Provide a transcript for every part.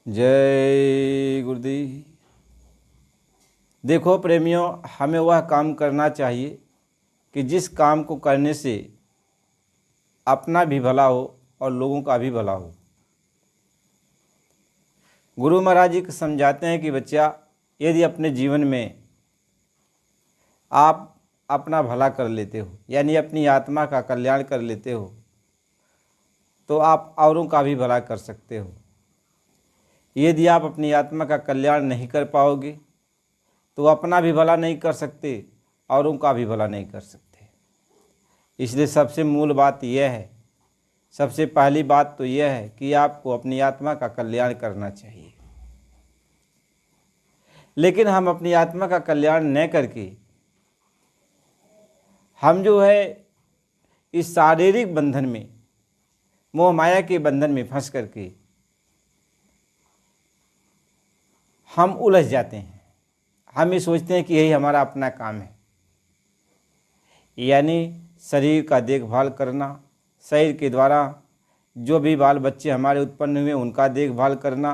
जय गुरुदेव। देखो प्रेमियों, हमें वह काम करना चाहिए कि जिस काम को करने से अपना भी भला हो और लोगों का भी भला हो। गुरु महाराज जी समझाते हैं कि बच्चा, यदि अपने जीवन में आप अपना भला कर लेते हो, यानी अपनी आत्मा का कल्याण कर लेते हो, तो आप औरों का भी भला कर सकते हो। यदि आप अपनी आत्मा का कल्याण नहीं कर पाओगे तो अपना भी भला नहीं कर सकते, औरों का भी भला नहीं कर सकते। इसलिए सबसे मूल बात यह है, सबसे पहली बात तो यह है कि आपको अपनी आत्मा का कल्याण करना चाहिए। लेकिन हम अपनी आत्मा का कल्याण न करके हम जो है इस शारीरिक बंधन में, मोह माया के बंधन में फंस करके हम उलझ जाते हैं। हम ये सोचते हैं कि यही हमारा अपना काम है, यानी शरीर का देखभाल करना, शरीर के द्वारा जो भी बाल बच्चे हमारे उत्पन्न हुए उनका देखभाल करना,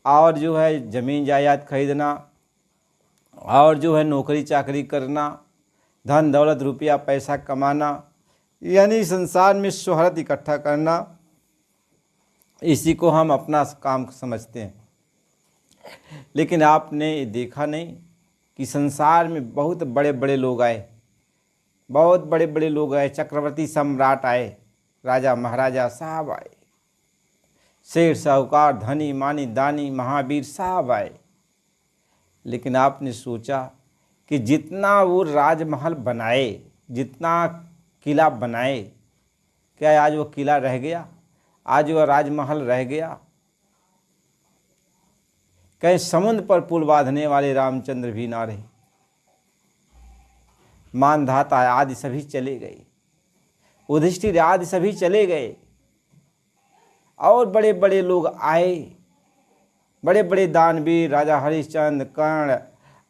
और जो है ज़मीन जायदाद खरीदना, और जो है नौकरी चाकरी करना, धन दौलत रुपया पैसा कमाना, यानी संसार में शोहरत इकट्ठा करना, इसी को हम अपना काम समझते हैं। लेकिन आपने देखा नहीं कि संसार में बहुत बड़े बड़े लोग आए, बहुत बड़े बड़े लोग आए, चक्रवर्ती सम्राट आए, राजा महाराजा साहब आए, शेर साहूकार, धनी मानी दानी महावीर साहब आए। लेकिन आपने सोचा कि जितना वो राजमहल बनाए, जितना किला बनाए, क्या आज वो किला रह गया? आज वो राजमहल रह गया? कहीं समुद्र पर पुल बांधने वाले रामचंद्र भी ना रहे। मानधाता आदि सभी चले गए, युधिष्ठिर आदि सभी चले गए, और बड़े बड़े लोग आए, बड़े बड़े दानवीर, राजा हरिश्चंद्र, कर्ण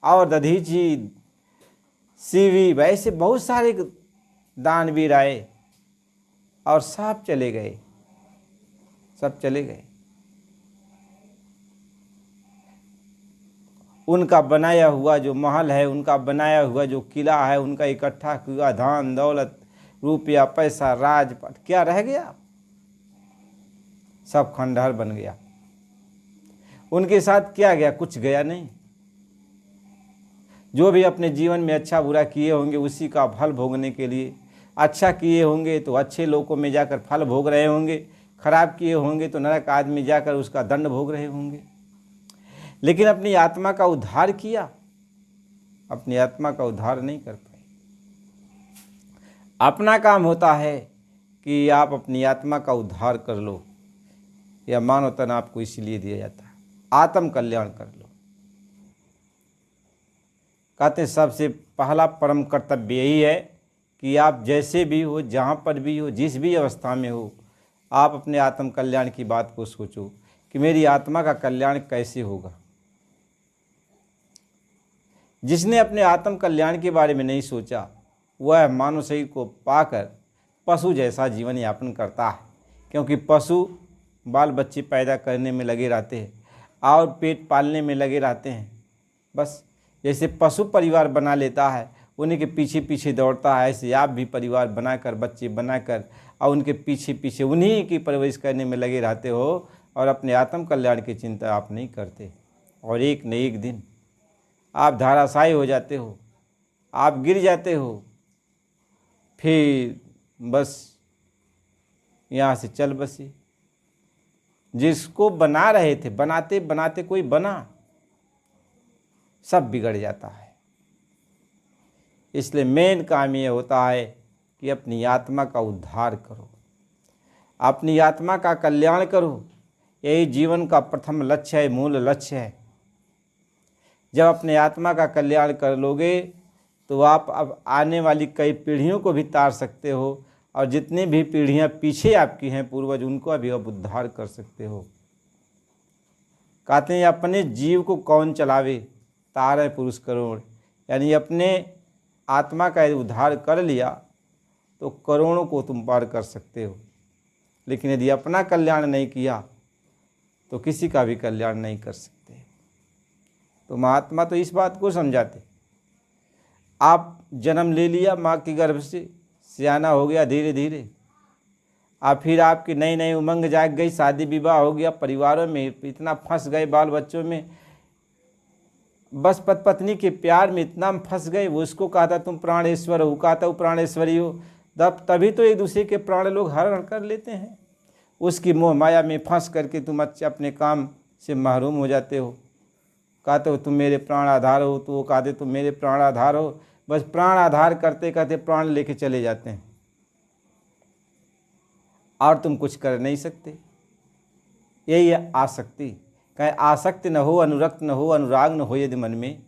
और दधीची, शिवी, वैसे बहुत सारे दानवीर आए और सब चले गए, सब चले गए। उनका बनाया हुआ जो महल है, उनका बनाया हुआ जो किला है, उनका इकट्ठा हुआ धन दौलत रुपया पैसा राजपाट, क्या रह गया? सब खंडहर बन गया। उनके साथ क्या गया? कुछ गया नहीं। जो भी अपने जीवन में अच्छा बुरा किए होंगे उसी का फल भोगने के लिए, अच्छा किए होंगे तो अच्छे लोकों में जाकर फल भोग रहे होंगे, खराब किए होंगे तो नरक आदमी जाकर उसका दंड भोग रहे होंगे। लेकिन अपनी आत्मा का उद्धार किया? अपनी आत्मा का उद्धार नहीं कर पाए। अपना काम होता है कि आप अपनी आत्मा का उद्धार कर लो। यह मानव तन आपको इसलिए दिया जाता है, आत्म कल्याण कर लो। कहते सबसे पहला परम कर्तव्य यही है कि आप जैसे भी हो, जहाँ पर भी हो, जिस भी अवस्था में हो, आप अपने आत्म कल्याण की बात को सोचो कि मेरी आत्मा का कल्याण कैसे होगा। जिसने अपने आत्म कल्याण के बारे में नहीं सोचा वह मानव शरीर को पाकर पशु जैसा जीवन यापन करता है। क्योंकि पशु बाल बच्चे पैदा करने में लगे रहते हैं और पेट पालने में लगे रहते हैं। बस जैसे पशु परिवार बना लेता है, उन्हीं के पीछे पीछे दौड़ता है, ऐसे आप भी परिवार बनाकर, बच्चे बनाकर, और उनके पीछे पीछे उन्हीं की परवरिश करने में लगे रहते हो, और अपने आत्म कल्याण की चिंता आप नहीं करते। और एक न एक दिन आप धाराशायी हो जाते हो, आप गिर जाते हो, फिर बस यहाँ से चल बसी। जिसको बना रहे थे, बनाते बनाते कोई बना, सब बिगड़ जाता है। इसलिए मेन काम ये होता है कि अपनी आत्मा का उद्धार करो, अपनी आत्मा का कल्याण करो। यही जीवन का प्रथम लक्ष्य है, मूल लक्ष्य है। जब अपने आत्मा का कल्याण कर लोगे तो आप अब आने वाली कई पीढ़ियों को भी तार सकते हो, और जितनी भी पीढ़ियां पीछे आपकी हैं पूर्वज, उनको भी आप उद्धार कर सकते हो। कहते हैं अपने जीव को कौन चलावे, तारे पुरुष करोड़। यानी अपने आत्मा का यदि उद्धार कर लिया तो करोड़ों को तुम पार कर सकते हो। लेकिन यदि अपना कल्याण नहीं किया तो किसी का भी कल्याण नहीं कर सकते। तो महात्मा तो इस बात को समझाते, आप जन्म ले लिया माँ के गर्भ से, सियाना हो गया धीरे धीरे, अब फिर आपकी नई नई उमंग जाग गई, शादी विवाह हो गया, परिवारों में इतना फंस गए, बाल बच्चों में, बस पत्नी के प्यार में इतना फंस गए, वो उसको कहा था तुम प्राणेश्वर हो, कहा था वो प्राणेश्वरी हो, तभी तो एक दूसरे के प्राण लोग हरण कर लेते हैं। उसकी मोह माया में फंस करके तुम अच्छे अपने काम से महरूम हो जाते हो। कहते हो तुम मेरे प्राण आधार हो, तो वो कहते तुम मेरे प्राण आधार हो, बस प्राण आधार करते करते प्राण लेके चले जाते हैं और तुम कुछ कर नहीं सकते। यही है आसक्ति। कहें आसक्त न हो, अनुरक्त न हो, अनुराग न हो यदि मन में,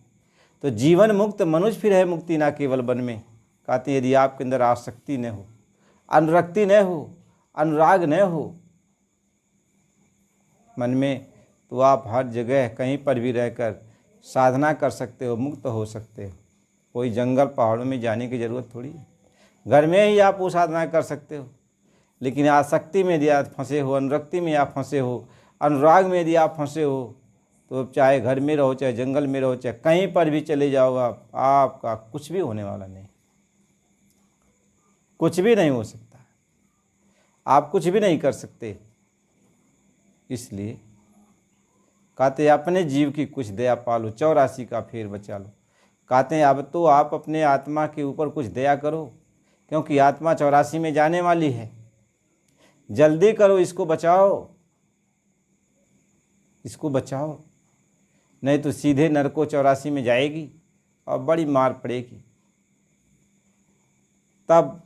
तो जीवन मुक्त मनुष्य फिर है मुक्ति ना केवल वन में। कहते हैं यदि आपके अंदर आसक्ति न हो, अनुरक्ति न हो, अनुराग न हो मन में, तो आप हर जगह कहीं पर भी रहकर साधना कर सकते हो, मुक्त हो सकते हो। कोई जंगल पहाड़ों में जाने की ज़रूरत थोड़ी है, घर में ही आप वो साधना कर सकते हो। लेकिन आसक्ति में यदि आप फंसे हो, अनुरक्ति में आप फंसे हो, अनुराग में यदि आप फंसे हो, तो चाहे घर में रहो, चाहे जंगल में रहो, चाहे कहीं पर भी चले जाओ, आपका कुछ भी होने वाला नहीं, कुछ भी नहीं हो सकता, आप कुछ भी नहीं कर सकते। इसलिए कहते हैं अपने जीव की कुछ दया पालो, 84 का फेर बचा लो। कहते हैं अब तो आप अपने आत्मा के ऊपर कुछ दया करो, क्योंकि आत्मा 84 में जाने वाली है, जल्दी करो, इसको बचाओ, इसको बचाओ, नहीं तो सीधे नरको 84 में जाएगी और बड़ी मार पड़ेगी। तब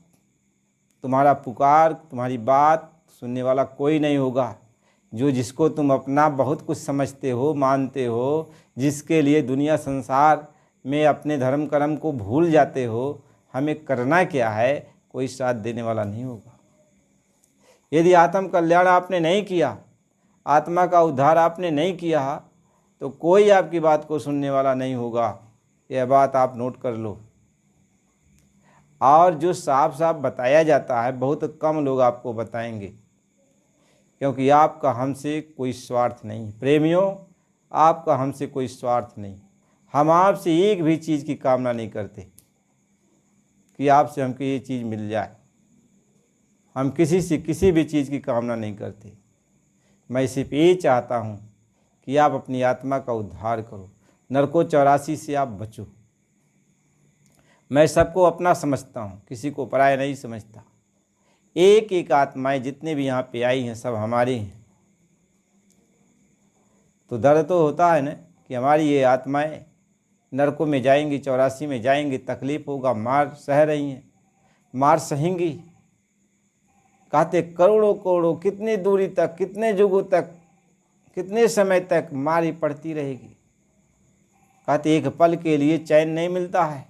तुम्हारा पुकार, तुम्हारी बात सुनने वाला कोई नहीं होगा। जो जिसको तुम अपना बहुत कुछ समझते हो, मानते हो, जिसके लिए दुनिया संसार में अपने धर्म कर्म को भूल जाते हो, हमें करना क्या है, कोई साथ देने वाला नहीं होगा। यदि आत्म कल्याण आपने नहीं किया, आत्मा का उद्धार आपने नहीं किया, तो कोई आपकी बात को सुनने वाला नहीं होगा। यह बात आप नोट कर लो। और जो साफ साफ बताया जाता है, बहुत कम लोग आपको बताएंगे, क्योंकि आपका हमसे कोई स्वार्थ नहीं। प्रेमियों, आपका हमसे कोई स्वार्थ नहीं। हम आपसे एक भी चीज़ की कामना नहीं करते कि आपसे हमको ये चीज़ मिल जाए। हम किसी से किसी भी चीज़ की कामना नहीं करते। मैं सिर्फ ये चाहता हूँ कि आप अपनी आत्मा का उद्धार करो, नरको 84 से आप बचो। मैं सबको अपना समझता हूँ, किसी को पराया नहीं समझता। एक एक आत्माएं जितने भी यहाँ पे आई हैं सब हमारी हैं। तो दर्द तो होता है ना कि हमारी ये आत्माएं नरकों में जाएंगी, 84 में जाएंगी, तकलीफ़ होगा, मार सह रही हैं, मार सहेंगी। कहते करोड़ों करोड़ों, कितनी दूरी तक, कितने युगों तक, कितने समय तक मारी पड़ती रहेगी। कहते एक पल के लिए चैन नहीं मिलता है।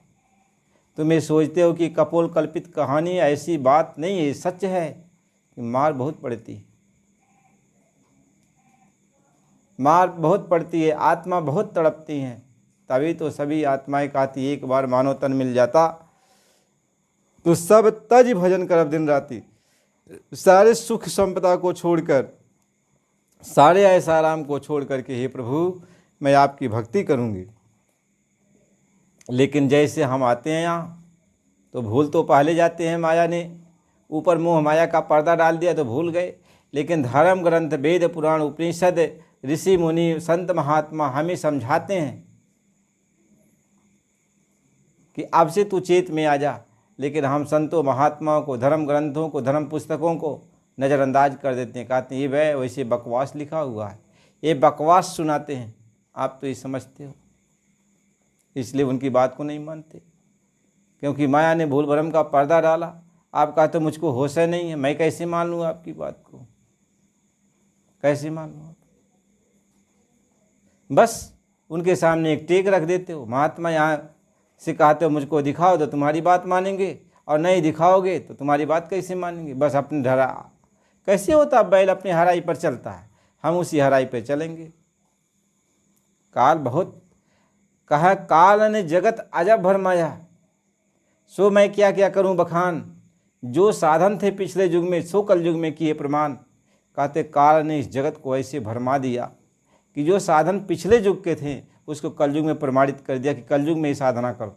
तुम्हें सोचते हो कि कपोल कल्पित कहानी, ऐसी बात नहीं है, सच है कि मार बहुत पड़ती है, मार बहुत पड़ती है, आत्मा बहुत तड़पती हैं। तभी तो सभी आत्माएं कहती एक बार मानव तन मिल जाता तो सब तज भजन करब दिन राति, सारे सुख संपदा को छोड़कर, सारे ऐसा आराम को छोड़ करके हे प्रभु मैं आपकी भक्ति करूँगी। लेकिन जैसे हम आते हैं यहाँ तो भूल तो पहले जाते हैं, माया ने ऊपर मोह माया का पर्दा डाल दिया तो भूल गए। लेकिन धर्म ग्रंथ, वेद पुराण, उपनिषद, ऋषि मुनि, संत महात्मा हमें समझाते हैं कि अब से तू चेत में आ जा। लेकिन हम संतों महात्माओं को, धर्म ग्रंथों को, धर्म पुस्तकों को नज़रअंदाज कर देते हैं। कहते हैं ये वह वैसे बकवास लिखा हुआ है, ये बकवास सुनाते हैं, आप तो ये समझते हो, इसलिए उनकी बात को नहीं मानते। क्योंकि माया ने भूल भरम का पर्दा डाला। आप कहते मुझको होश नहीं है, मैं कैसे मान लूँ आपकी बात को, कैसे मान लूँ? बस उनके सामने एक टेक रख देते हो। महात्मा यहाँ से कहते हो मुझको दिखाओ तो तुम्हारी बात मानेंगे, और नहीं दिखाओगे तो तुम्हारी बात कैसे मानेंगे। बस अपने धरा कैसे होता, बैल अपनी हराई पर चलता है, हम उसी हराई पर चलेंगे। काल बहुत कहा, काल ने जगत अजब भरमाया, सो मैं क्या क्या करूं बखान। जो साधन थे पिछले युग में सो कल युग में किए प्रमाण। कहते काल ने इस जगत को ऐसे भरमा दिया कि जो साधन पिछले युग के थे उसको कलयुग में प्रमाणित कर दिया कि कलयुग में ही साधना करो,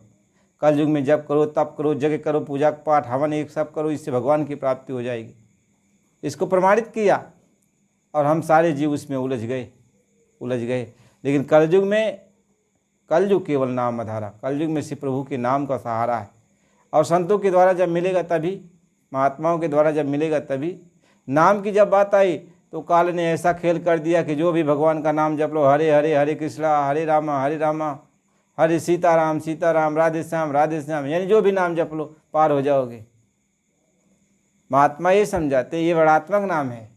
कलयुग में जप करो, तप करो, यज्ञ करो, पूजा पाठ हवन एक सब करो, इससे भगवान की प्राप्ति हो जाएगी। इसको प्रमाणित किया और हम सारे जीव उसमें उलझ गए। लेकिन कलयुग में, कलयुग केवल नाम आधारा, कलयुग में श्री प्रभु के नाम का सहारा है। और संतों के द्वारा जब मिलेगा तभी, महात्माओं के द्वारा जब मिलेगा तभी। नाम की जब बात आई तो काल ने ऐसा खेल कर दिया कि जो भी भगवान का नाम जप लो, हरे हरे हरे कृष्णा हरे रामा हरे सीताराम सीताराम राधे श्याम, यानी जो भी नाम जप लो पार हो जाओगे। महात्मा ये समझाते ये बड़ात्मक नाम है।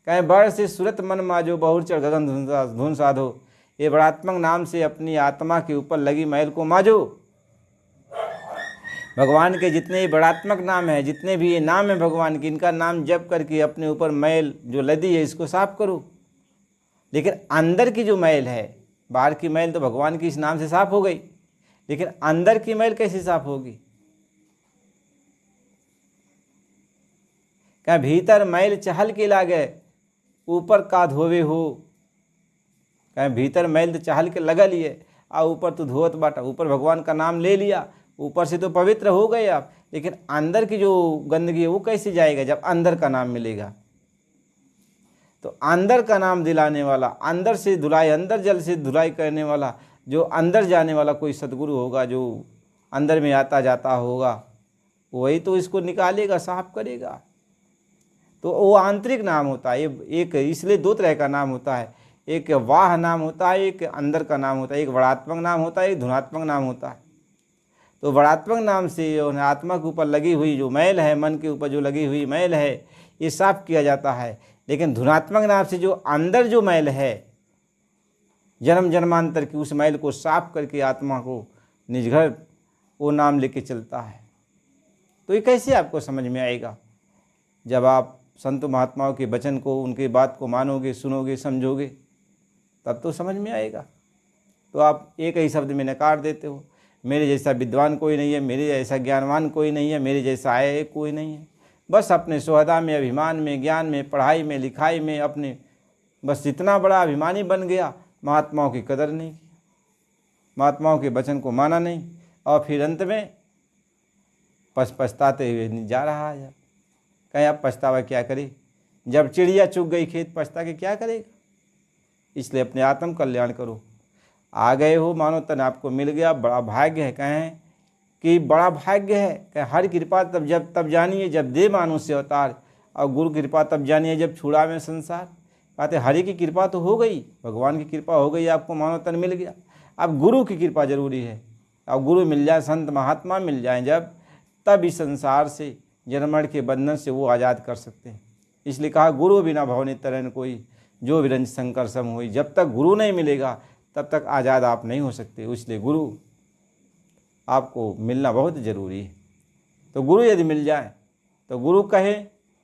कहें बड़ से सूरत मन माजो, बहुर चढ़ गगन धुन साधो। ये बड़ात्मक नाम से अपनी आत्मा के ऊपर लगी मैल को माजो। भगवान के जितने ही बड़ात्मक नाम है, जितने भी ये नाम है भगवान के, इनका नाम जप करके अपने ऊपर मैल जो लदी है इसको साफ करो। लेकिन अंदर की जो मैल है, बाहर की मैल तो भगवान की इस नाम से साफ हो गई, लेकिन अंदर की मैल कैसे साफ होगी? क्या भीतर मैल चहल के लागे, ऊपर का धोवे हो। क्या भीतर मैल तो चहल के लगा लिए और ऊपर तो धोवत बाटा। ऊपर भगवान का नाम ले लिया, ऊपर से तो पवित्र हो गए आप, लेकिन अंदर की जो गंदगी है वो कैसे जाएगा जब अंदर का नाम मिलेगा? तो अंदर का नाम दिलाने वाला, अंदर से धुलाई, अंदर जल से धुलाई करने वाला, जो अंदर जाने वाला कोई सद्गुरु होगा, जो अंदर में आता जाता होगा, वही तो इसको निकालेगा, साफ करेगा। तो वो आंतरिक नाम होता है। एक इसलिए दो तरह का नाम होता है, एक वाह नाम होता है, एक अंदर का नाम होता है। एक बड़ात्मक नाम होता है, एक धुनात्मक नाम होता है। तो बड़ात्मक नाम से आत्मा के ऊपर लगी हुई जो मैल है, मन के ऊपर जो लगी हुई मैल है, ये साफ किया जाता है। लेकिन धुनात्मक नाम से जो अंदर जो मैल है, जन्म जन्मांतर की, उस मैल को साफ करके आत्मा को निज घर वो नाम लेके चलता है। तो ये कैसे आपको समझ में आएगा? जब आप संत महात्माओं के वचन को, उनके बात को मानोगे, सुनोगे, समझोगे, तब तो समझ में आएगा। तो आप एक ही शब्द में नकार देते हो, मेरे जैसा विद्वान कोई नहीं है, मेरे जैसा ज्ञानवान कोई नहीं है, मेरे जैसा आया है कोई नहीं है। बस अपने सोहदा में, अभिमान में, ज्ञान में, पढ़ाई में, लिखाई में अपने बस इतना बड़ा अभिमानी बन गया, महात्माओं की कदर नहीं की, महात्माओं के वचन को माना नहीं, और फिर अंत में पछताते हुए जा रहा है। कहीं आप पछतावा क्या करे? जब चिड़िया चुग गई खेत, पछता के क्या करेगा? इसलिए अपने आत्म कल्याण करो। आ गए हो, मानो तन आपको मिल गया, बड़ा भाग्य है। कहें कि बड़ा भाग्य है, कहें हर कृपा तब जानिए जब दे मानुष से अवतार, और गुरु कृपा तब जानिए जब छुड़ा में संसार। कहते हरि की कृपा तो हो गई, भगवान की कृपा हो गई, आपको मानो तन मिल गया। अब गुरु की कृपा जरूरी है। अब गुरु मिल जाए, संत महात्मा मिल जाए जब, तब इस संसार से, जन्मण के बंधन से वो आज़ाद कर सकते हैं। इसलिए कहा गुरु बिना भवनि तरन कोई, जो विरंज शंकर सम हुई। जब तक गुरु नहीं मिलेगा तब तक आज़ाद आप नहीं हो सकते। इसलिए गुरु आपको मिलना बहुत ज़रूरी है। तो गुरु यदि मिल जाए तो गुरु कहे,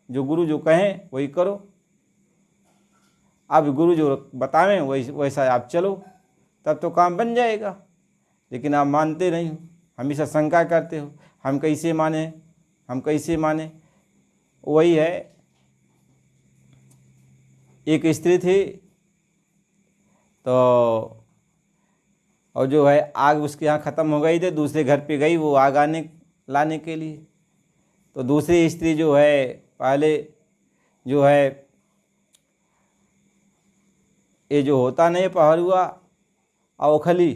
गुरु जो कहें वही करो। अब गुरु जो बतावें वैसा आप चलो, तब तो काम बन जाएगा। लेकिन आप मानते नहीं हो, हमेशा शंका करते हो, हम कैसे माने। वही है, एक स्त्री थी तो, और जो है आग उसके यहाँ ख़त्म हो गई थी, दूसरे घर पे गई वो आग लाने के लिए। तो दूसरी स्त्री जो है, पहले जो है ये जो होता नहीं पहरुआ और ओखली,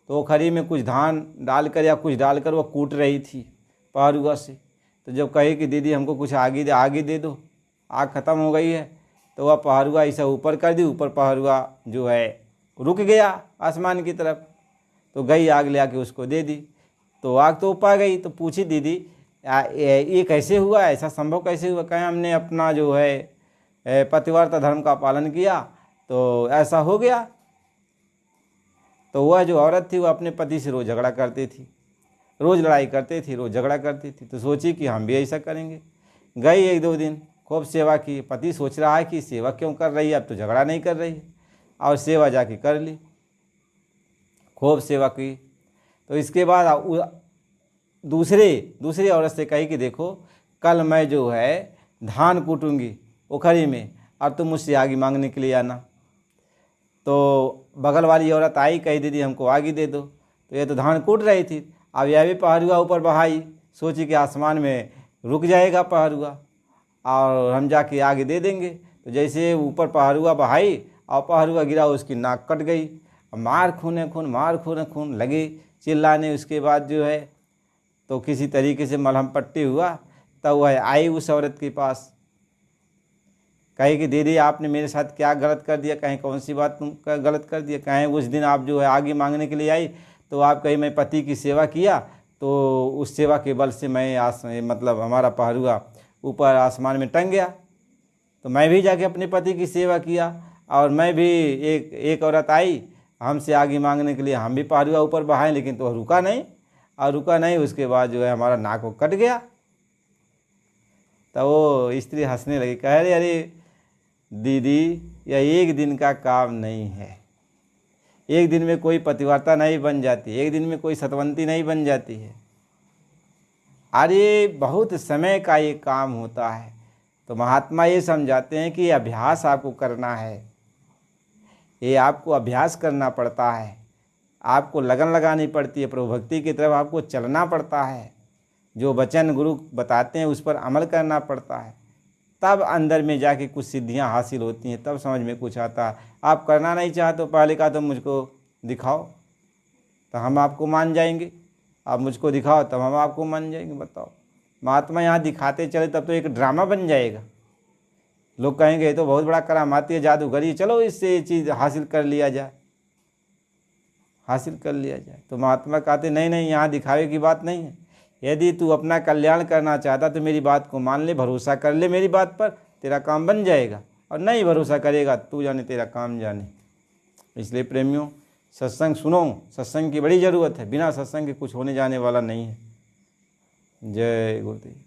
तो ओखली में कुछ धान डालकर या कुछ डालकर वो कूट रही थी पहरुआ से। तो जब कहे कि दीदी हमको कुछ आगे दे दो, आग ख़त्म हो गई है, तो वह पहरुआ ऐसा ऊपर कर दी, ऊपर पहरुआ जो है रुक गया आसमान की तरफ। तो गई आग ले आके उसको दे दी, तो आग तो ऊपर गई। तो पूछी दीदी ये कैसे हुआ, ऐसा संभव कैसे हुआ? कहें हमने अपना जो है पतिव्रता धर्म का पालन किया तो ऐसा हो गया। तो वह जो औरत थी वो अपने पति से रोज़ झगड़ा करती थी, रोज़ लड़ाई करती थी, रोज़ झगड़ा करती थी। तो सोची कि हम भी ऐसा करेंगे। गई 1-2 दिन, खूब सेवा की। पति सोच रहा है कि सेवा क्यों कर रही है, अब तो झगड़ा नहीं कर रही है, और सेवा जाके कर ली, खूब सेवा की। तो इसके बाद दूसरी औरत से कही कि देखो कल मैं जो है धान कूटूंगी ओखरी में, और तुम मुझसे आगे मांगने के लिए आना। तो बगल वाली औरत आई, कही दीदी हमको आगे दे दो। तो ये तो धान कूट रही थी, अब यह भी पहरुआ ऊपर बहाई, सोची कि आसमान में रुक जाएगा पहरुआ और हम जाके आगे दे देंगे। तो जैसे ऊपर पहरुआ बहाई और पहरुआ गिरा, उसकी नाक कट गई। मार खूने खून, मार खूने खून, लगे चिल्लाने। उसके बाद जो है तो किसी तरीके से मलहम पट्टी हुआ, तब वह आई उस औरत के पास, कहे कि दीदी आपने मेरे साथ क्या गलत कर दिया, कहीं कौन सी बात तुम गलत कर दिया। कहें उस दिन आप जो है आगे मांगने के लिए आई तो आप कहीं मैं पति की सेवा किया, तो उस सेवा के बल से मैं मतलब हमारा पहरुआ ऊपर आसमान में टंग गया। तो मैं भी जाके अपने पति की सेवा किया और मैं भी एक औरत आई हमसे आगे मांगने के लिए, हम भी पहरुआ ऊपर बहाए, लेकिन तो रुका नहीं, और रुका नहीं। उसके बाद जो है हमारा नाक को कट गया। तो वो स्त्री हंसने लगी, कह रही अरे दीदी यह एक दिन का काम नहीं है, एक दिन में कोई पतिव्रता नहीं बन जाती, एक दिन में कोई सतवंती नहीं बन जाती है, अरे बहुत समय का ये काम होता है। तो महात्मा ये समझाते हैं कि अभ्यास आपको करना है, ये आपको अभ्यास करना पड़ता है, आपको लगन लगानी पड़ती है, प्रभु भक्ति की तरफ आपको चलना पड़ता है, जो वचन गुरु बताते हैं उस पर अमल करना पड़ता है, तब अंदर में जाके कुछ सिद्धियां हासिल होती हैं, तब समझ में कुछ आता है। आप करना नहीं चाहते तो पहले कहा तो मुझको दिखाओ तो हम आपको मान जाएंगे, आप मुझको दिखाओ तब हम आपको मान जाएंगे। बताओ, महात्मा यहाँ दिखाते चले तब तो एक ड्रामा बन जाएगा, लोग कहेंगे ये तो बहुत बड़ा करामाती है, जादूगरी, चलो इससे ये चीज़ हासिल कर लिया जाए, हासिल कर लिया जाए। तो महात्मा कहते नहीं नहीं, यहाँ दिखावे की बात नहीं है, यदि तू अपना कल्याण करना चाहता तो मेरी बात को मान ले, भरोसा कर ले मेरी बात पर, तेरा काम बन जाएगा, और नहीं भरोसा करेगा तू जाने तेरा काम जाने। इसलिए प्रेमियों, सत्संग सुनो, सत्संग की बड़ी ज़रूरत है, बिना सत्संग के कुछ होने जाने वाला नहीं है। जय गुरुदेव।